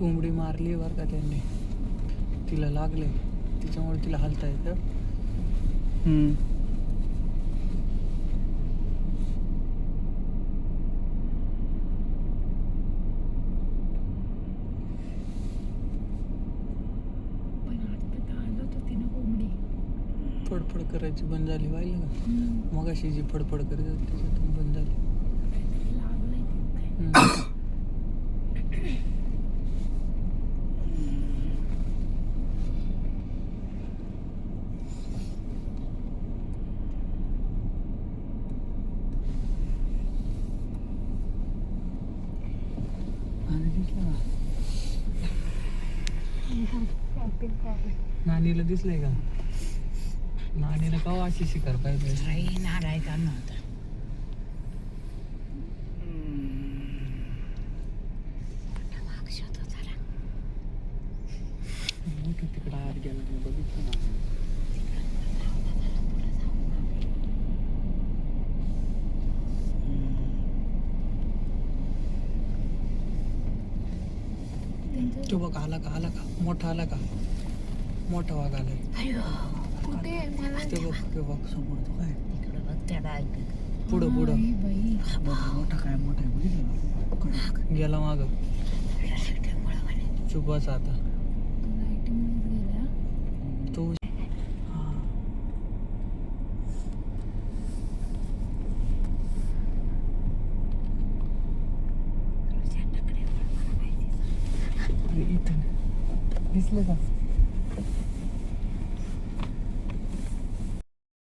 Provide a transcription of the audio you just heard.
कोंबडी मारली बरं का त्यांनी, तिला लागले तिच्यामुळे तिला हालता येतं. फडफड करायची बंद झाली पाहिलं का, मग अशी जी फडफड करत होती त्याच्यातून बंद झाली. नानीला दिसलंय का? नानीला का अशी शिकार पाहिजे नाराय का नव्हता. तिकडे आत गेला मी बघितलं ना. तो बघ आला का, आला का, मोठा आला का, मोठा वाघ आलाय. कुठे ते बघ ते बघ समोर तो काय पुढं पुढं मोठा काय मोठा आहे बघितलं गेला माग चुपाचा आता तो. इथं दिसलं का?